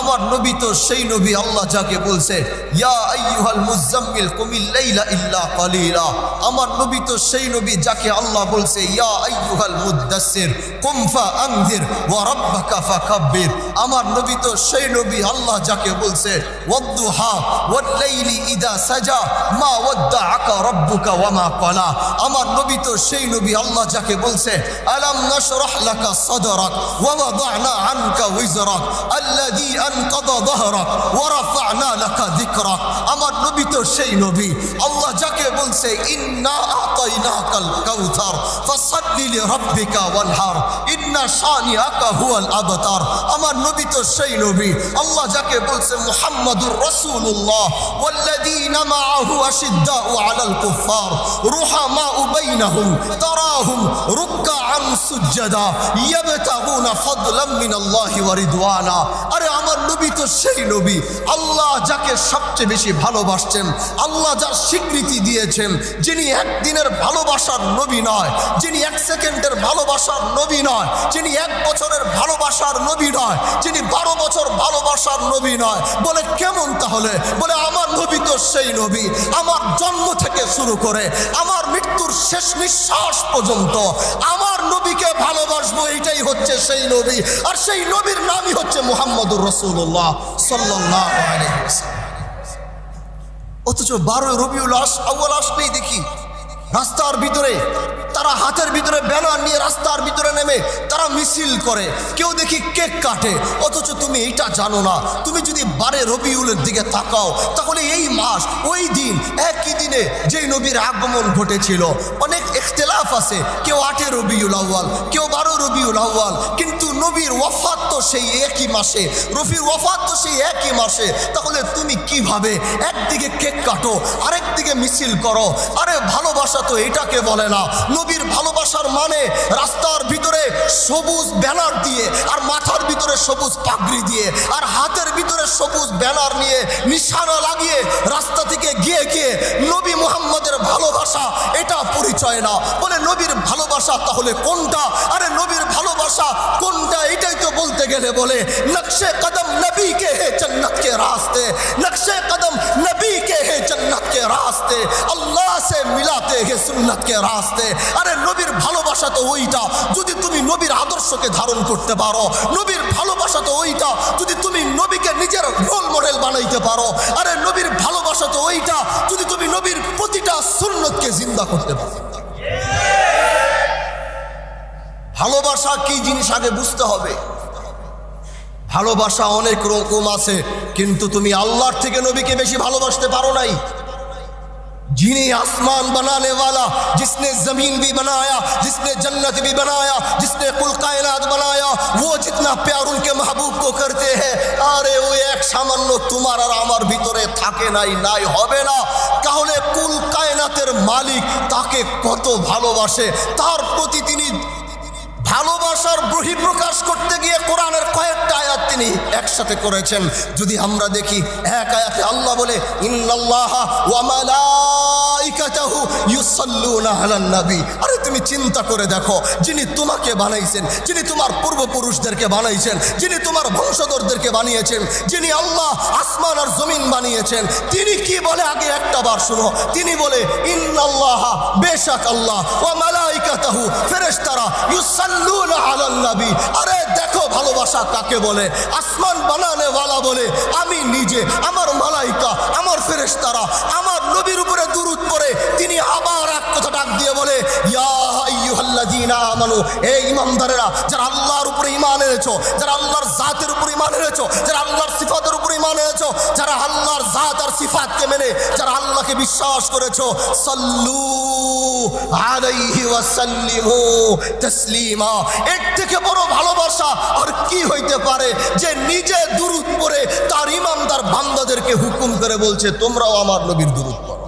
আমার নবী তো সেই নবী আল্লাহ যাকে বলছে ইয়া আইয়ুহাল মুজাম্মিল কুমিল লাইলা ইল্লা কালিলা। আমার নবী তো সেই নবী যাকে আল্লাহ বলছে ইয়া আইয়ুহাল মুদ্দাসসির কুম ফাআনযির ওয়া রাব্বাকা ফাকাব্বির। আমার নবী তো সেই নবী আল্লাহ যাকে বলছে ওয়াদ-দুহা ওয়াল-লাইলি ইযা সাজা মা ওয়াদ্দাআকা রাব্বুকা ওয়া মা ক্বালা। আমার নবী তো সেই নবী আল্লাহ যাকে বলছে আলাম নাশরাহ লাকা সাদরাক ওয়া ওয়াদা'না আনকা উযরাক আল্লাযী আনকাযা যাহরাক ওয়া রাফা'না লাকা যিকরাক। আমার নবী তো সেই নবী আল্লাহ যাকে বলছে ইন্না আ'তাইনাকাল কাউসার ফাসাল্লি লিরাব্বিকা ওয়ানহার ইন্না শানিআকা হুয়াল আবতার। আমার নবী তো সেই নবী আল্লাহ যাকে বলছে মুহাম্মাদুর রাসূলুল্লাহ ওয়াল্লাযীনা মাআহু আশিদ্দাউ আলাল কুফফার রুহামাউ বাইনাহুম তারাহুম রুকআন সুজদা ইয়াবতাগুনা ফাদলাম মিনাল্লাহি ওয়া রিদওয়ানা। আরে আমার নবী তো সেই নবী আল্লাহ যাকে সবচেয়ে বেশি ভালোবাসছেন, আল্লাহ যার স্বীকৃতি দিয়েছেন, যিনি একদিনের ভালোবাসার নবী নয়, যিনি এক সেকেন্ডের ভালোবাসার নবী নয়, যিনি এক বছরের ভালোবাসার নবী নয়, যিনি 12 বছর ভালোবাসার নবী নয়। বলে কেমন তাহলে? বলে আমার নবী তো সেই নবী আমার জন্ম থেকে শুরু করে আমার মৃত্যুর শেষ নিঃশ্বাস পর্যন্ত আমার নবীকে ভালোবাসবো, এইটাই হচ্ছে সেই নবী। আর সেই নবীর নামই হচ্ছে মুহাম্মদুর রাসূলুল্লাহ সাল্লাল্লাহু আলাইহি ওয়াসাল্লাম। অথচ 12 রবিউল আউয়াল আসলেই দেখি রাস্তার ভিতরে তারা হাতের ভিতরে ব্যানার নিয়ে রাস্তার ভিতরে নেমে তারা মিছিল করে, কেউ দেখি কেক কাটে। অথচ তুমি এইটা জানো না, তুমি যদি 12 রবিউলের দিকে তাকাও তাহলে এই মাস ওই দিন একই দিনে যেই নবীর আগমন ঘটেছিল। অনেক ইখতিলাফ আছে, কেউ 8 রবিউল আউয়াল, কেউ 12 রবিউল আউয়াল, কিন্তু নবীর ওয়াফাত তো সেই একই মাসে, রফির ওয়াফাত তো সেই একই মাসে। তাহলে তুমি কিভাবে একদিকে কেক কাটো আরেকদিকে মিছিল করো? আরে ভালোবাসা তো এটাকে বলে না। নবীর ভালোবাসার মানে রাস্তার ভিতরে সবুজ ব্যানার দিয়ে আর মাথার ভিতরে সবুজ পাগড়ি দিয়ে আর হাতের ভিতরে সবুজ ব্যানার নিয়ে নিশানা লাগিয়ে রাস্তা থেকে গিয়ে গিয়ে নবী মুহাম্মদের ভালোবাসা এটা পরিচয় না। বলে নবীর ভালোবাসা তাহলে কোনটা? আরে নবীর ভালোবাসা কোনটা এটাই তো বলতে গেলে বলে নকশে কদম নবী কে হে জন্নত কে রাস্তে, নকশে কদম নবী কে হে জন্নত কে রাস্তে, আল্লাহ সে মিলাতে হে সুন্নত কে রাস্তে। আরে নবীর ভালোবাসা তো ওইটা যদি তুমি নবীর আদর্শকে ধারণ করতে পারো, নবীর ভালোবাসা তো ওইটা যদি তুমি নবীকে নিজের রোল মডেল বানাইতে পারো। আরে নবীর ভালোবাসা তো ওইটা যদি তুমি নবীর প্রতিটা সুন্নতকে জিন্দা করতে পারো। ভালোবাসা কি জিনিস আগে বুঝতে হবে। ভালোবাসা অনেক রকম আছে, কিন্তু তুমি আল্লাহর থেকে নবীকে বেশি ভালোবাসতে পারো নাই। जिन्हें आसमान बनाने वाला, जिसने जमीन भी बनाया, जिसने जन्नत भी बनाया, जिसने कुल कायनात बनाया, वो जितना प्यार उनके महबूब को करते हैं, अरे वो एक सामान्य तुम्हार और आमार ভিতরে থাকে নাই, নাই হবে না। তাহলে কুল কায়নাতের মালিক তাকে কত ভালোবাসে, তার প্রতি তিনি ভালোবাসার বহিঃপ্রকাশ করতে গিয়ে কোরআনের কয়েকটা আয়াত তিনি একসাথে করেছেন। যদি আমরা দেখি এক আয়াতে আল্লাহ বলে ইন্নাল্লাহা ওয়া মালাইকাতাহু ইউসাল্লুনা আলান নবী। আরে তুমি চিন্তা করে দেখো, যিনি তোমাকে বানাইছেন, যিনি তোমার পূর্বপুরুষদেরকে বানাইছেন, যিনি তোমার বংশধরদেরকে বানিয়েছেন, যিনি আল্লাহ আসমান আর জমিন বানিয়েছেন, তিনি কি বলে আগে একটা বার শুনো। তিনি বলে ইন্নাল্লাহা বেশক আল্লাহ ওয়া মালাইকাতাহু ফেরেশতারা ইউসাল্লুনা আলান নবী। আরে দেখো ভালোবাসা কাকে বলে। আসমান বানানে ওয়ালা বলে আমি নিজে, আমার মালাইকা, আমার ফেরেশতারা আমার নবীর উপরে দুরূদ পড়ে তিনি আবার এক কথা ডাক দিয়ে বলে ইয়া আইয়ুহাল্লাযীনা আমানু, এই ঈমানদারেরা যারা আল্লাহর উপরে ঈমান এনেছো, যারা আল্লাহর জাতের উপরে ঈমান এনেছো, যারা আল্লাহর সিফাতের উপরে ঈমান এনেছো, যারা আল্লাহর জাত আর সিফাতকে মেনে যারা আল্লাহকে বিশ্বাস করেছো, সাল্লু আলাইহি ওয়া সাল্লিমু তাসলিমা। এর থেকে বড় ভালোবাসা আর কি হইতে পারে যে নিজে দুরূদ পড়ে তার ঈমানদার বান্দাদেরকে হুকুম করে বলছে তোমরাও আমার নবীর দুরূদ পড়ো।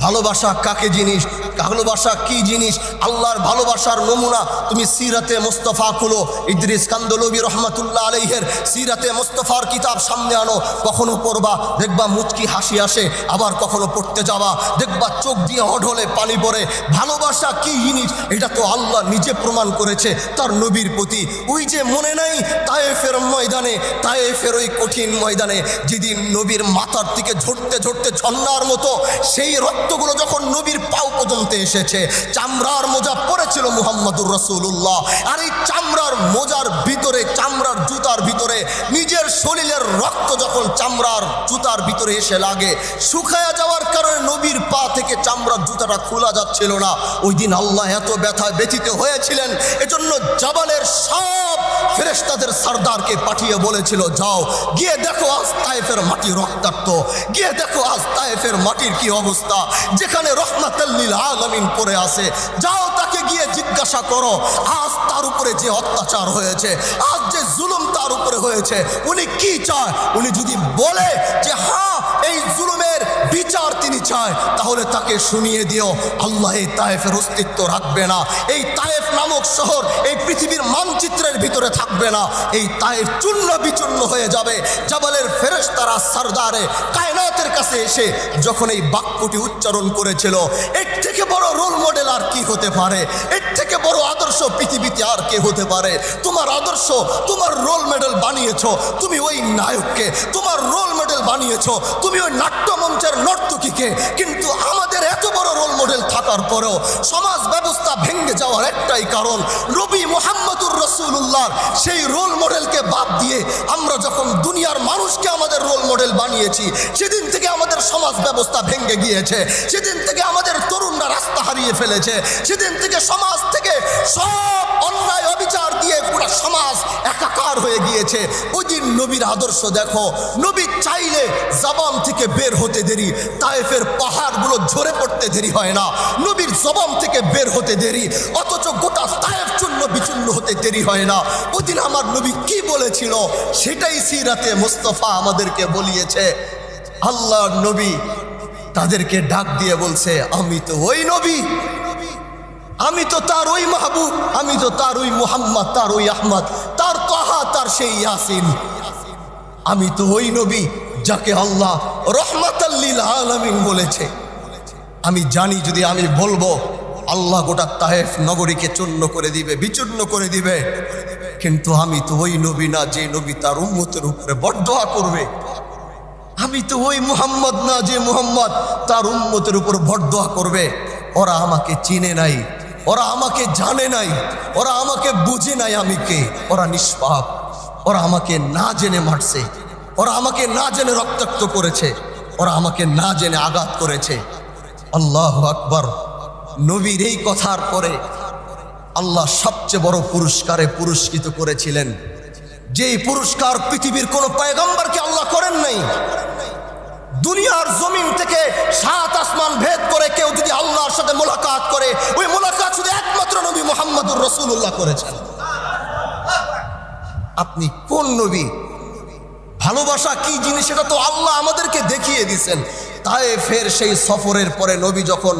ভালোবাসা কাকে জিনিস ভালোবাসা কি জিনিস, আল্লাহর ভালোবাসার নমুনা তুমি সিরাতে মুস্তাফা খুলো, ইদ্রিস কান্দলবী রহমাতুল্লাহ আলাইহের সিরাতে মুস্তাফার কিতাব সামনে আনো, কখনো পড়বা দেখবা মুচকি হাসি আসে, আবার কখনো পড়তে যাবা দেখবা চোখ দিয়ে অঢলে পানি পড়ে। ভালোবাসা কি জিনিস এটা তো আল্লাহ নিজে প্রমাণ করেছে তার নবীর প্রতি। ওই যে মনে নাই তায়েফের ময়দানে, তায়েফের ওই কঠিন ময়দানে যেদিন নবীর মাথার দিকে ঝরতে ঝরতে ঝর্ণার মতো সেই রক্তগুলো যখন নবীর পাও পর্যন্ত এসেছে, চামড়ার মোজা পরেছিল মুহাম্মদুর রাসূলুল্লাহ, আর এই চামড়ার মোজার ভিতরে, চামড়ার জুতার ভিতরে নিজের শরীরের রক্ত যখন চামড়ার জুতার ভিতরে এসে লাগে, শুকায়া যাওয়ার কারণে নবীর পা থেকে চামড়ার জুতাটা খোলা যাচ্ছিল না। ওই দিন আল্লাহ এত ব্যথায় ব্যথিত হয়েছিলেন, এজন্য জাবালের সব ফেরেশতাদের সরদারকে পাঠিয়ে বলেছিল, যাও গিয়ে দেখো আজ তায়েফের মাটি রক্তাক্ত, গিয়ে দেখো আজ তায়েফের মাটির কি অবস্থা, যেখানে রহমাতুল লিল আলামিন পড়ে আছে, যাও তাকে গিয়ে জিজ্ঞাসা করো আজ তার উপরে যে অত্যাচার হয়েছে, আজ যে জুলুম তার উপরে হয়েছে, উনি কি চায়। উনি যদি বলে যে হ্যাঁ এই জুলুমের বিচার তিনি চায়, তাহলে তাকে শুনিয়ে দিও আল্লাহ এই তায়েফের অস্তিত্ব রাখবে না, এই তায়েফ নামক শহর এই পৃথিবীর মানচিত্রের ভিতরে থাকবে না, এই তায়েফ চূর্ণ বিচূর্ণ হয়ে যাবে। জাবালের ফেরেশতারা সরদারে কায়নাতের কাছে এসে যখন এই বাক্যটি উচ্চারণ করেছিল, এর থেকে বড় রোল মডেল আর কি হতে পারে, এর থেকে বড় আদর্শ পৃথিবীতে আর কে হতে পারে। তোমার আদর্শ, তোমার রোল মডেল বানিয়েছো তুমি ওই নায়ককে, তোমার রোল মডেল বানিয়েছো তুমি ওই নাট্যমঞ্চের নর্তকীকে, কিন্তু আমাদের এত বড় রোল মডেল থাকার পরেও সমাজ ব্যবস্থা ভেঙে যাওয়ার একটাই কারণ, নবী মুহাম্মদুর রাসূলুল্লাহ সেই রোল মডেলকে বাদ দিয়ে আমরা যখন দুনিয়ার মানুষকে আমাদের রোল মডেল বানিয়েছি, সেদিন থেকে আমাদের সমাজ ব্যবস্থা ভেঙে গিয়েছে, সেদিন থেকে আমাদের তরুণরা রাস্তা হারিয়ে ফেলেছে, সেদিন থেকে সমাজ থেকে সব অন্যায় অবিচার দিয়ে পুরো সমাজ একাকার হয়ে গিয়েছে। ওই দিন নবীর আদর্শ দেখো, নবী চাইলে জবান থেকে বের হতে দেরি, তায়েফের পাহাড়গুলো ঝরে পড়তে দেরি হয় না, নবীর জবান থেকে বের হতে দেরি, অথচ গোটা তায়েফ চূর্ণ বিচূর্ণ হতে দেরি হয় না। ওই দিন আমার নবী কি বলেছিল সেটাই সিরাতে মুস্তাফা আমাদেরকে বলিয়েছে। আল্লাহর নবী তাদেরকে ডাক দিয়ে বলছে, আমি তো ওই নবী, আমি তো তার ওই মাহবুব, আমি তো তার ওই মুহাম্মদ, তার ওই আহমদ, তার তাহা, তার সেই ইয়াসিন, আমি তো ওই নবী যাকে আল্লাহ রহমাতুল লিল আলামিন বলেছে। আমি জানি যদি আমি বলবো আল্লাহ গোটা তায়েফ নগরীকে চূর্ণ করে দিবে, বিচূর্ণ করে দিবে, কিন্তু আমি তো ওই নবী না যে নবী তার উম্মতের উপরে বরদোয়া করবে, আমি তো ওই মুহাম্মদ না যে মুহাম্মদ তার উম্মতের উপর বরদোয়া করবে। ওরা আমাকে চিনে নাই, ওরা আমাকে জানে নাই, ওরা আমাকে বুঝে নাই আমি কে, ওরা নিষ্পাপ, ওরা আমাকে না জেনে মারছে, ওরা আমাকে না জেনে রক্তাক্ত করেছে, ওরা আমাকে না জেনে আঘাত করেছে। আল্লাহু আকবার। নবীর এই কথার পরে আল্লাহ সবচেয়ে বড় পুরস্কারে পুরস্কৃত করেছিলেন, যেই পুরস্কার পৃথিবীর কোনো পয়গম্বরকে আল্লাহ করেন নাই। দুনিয়ার জমিন থেকে 7 আসমান ভেদ করে কেউ যদি আল্লাহর সাথে মোলাকাত করে, ওই মোলাকাত শুধু একমাত্র নবী মুহাম্মদুর রাসূলুল্লাহ করেছেন। আপনি কোন নবী? ভালোবাসা কি জিনিস সেটা তো আল্লাহ আমাদেরকে দেখিয়ে দিয়েছেন। তায়েফের সেই সফরের পরে নবী যখন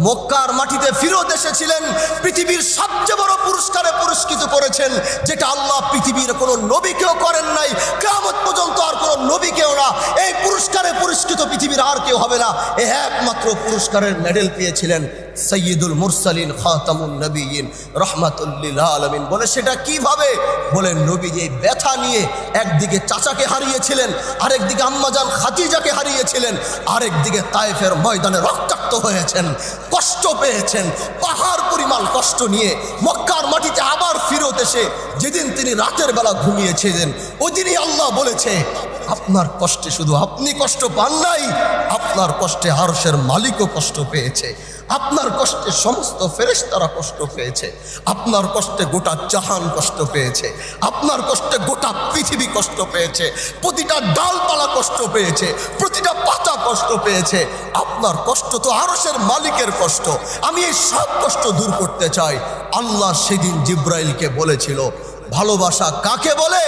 মক্কার মাটিতে ফিরত এসেছিলেন, পৃথিবীর সবচেয়ে বড় পুরস্কারে পুরস্কৃত করেছেন, যেটা আল্লাহ পৃথিবীর কোনো নবীকেও করেন নাই, কিয়ামত পর্যন্ত আর কোনো নবীকেও না। এই পুরস্কারে পুরস্কৃত পৃথিবীর আর কেউ হবে না। এই একমাত্র পুরস্কারের মেডেল পেয়েছিলেন সৈয়দুল মুরসালিন খাতামুন নবিয়িন রহমাতুল লিল আলামিন। বলে সেটা কিভাবে? বলেন নবী এই ব্যথা নিয়ে একদিকে চাচাকে হারিয়েছিলেন, আরেকদিকে আম্মাজান খাদিজাকে হারিয়েছিলেন, আরেকদিকে তায়েফের ময়দানে রক্তাক্ত হয়েছেন, কষ্ট পেয়েছেন, পাহাড় পরিমাণ কষ্ট নিয়ে মক্কার মাটিতে আবার ফিরত এসে যেদিন তিনি রাতের বেলা ঘুমিয়েছিলেন, ওই দিনই আল্লাহ বলেছে আপনার কষ্টে শুধু আপনি কষ্ট পান নাই, আপনার কষ্টে আরশের মালিকও কষ্ট পেয়েছে, আপনার কষ্টে সমস্ত ফেরেশতারা কষ্ট পেয়েছে, আপনার কষ্টে গোটা জাহান কষ্ট পেয়েছে, আপনার কষ্টে গোটা পৃথিবী কষ্ট পেয়েছে, প্রতিটা ডালপালা কষ্ট পেয়েছে, প্রতিটা পাতা কষ্ট পেয়েছে। আপনার কষ্ট তো আরশের মালিকের কষ্ট। আমি এই সব কষ্ট দূর করতে চাই। আল্লাহ সেদিন জিব্রাইলকে বলেছিল, ভালোবাসা কাকে বলে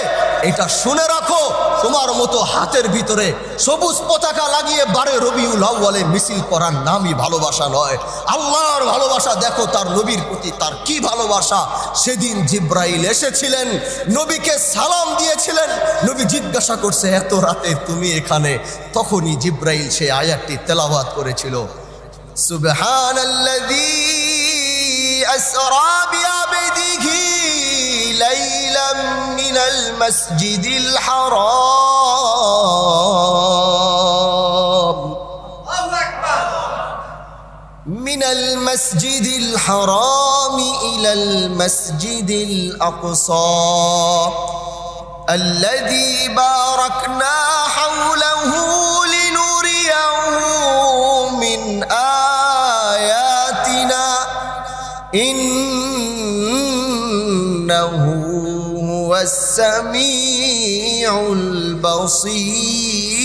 এটা শুনে রাখো। তোমার মতো হাতের ভিতরে সবুজ পতাকা লাগিয়ে বারে রবিউল আউয়ালে মিছিল করার নামই ভালোবাসা নয়। আল্লাহর ভালোবাসা দেখো, তার নবীর প্রতি তার কি ভালোবাসা। সেদিন জিব্রাইল এসেছিলেন, নবীকে সালাম দিয়েছিলেন। নবী জিজ্ঞাসা করছে, এত রাতে তুমি এখানে? তখনই জিব্রাইল সেই আয়াতটি তেলাওয়াত করেছিল, সুবহানাল্লাযী আসরা বিআবদিহি লাইলাম মিনাল মাসজিদিল হারাম মিনাল মাসজিদিল হারাম ইলাল মাসজিদিল আকসা الذي باركنا حوله لنريه من آياتنا إنه هو السميع البصير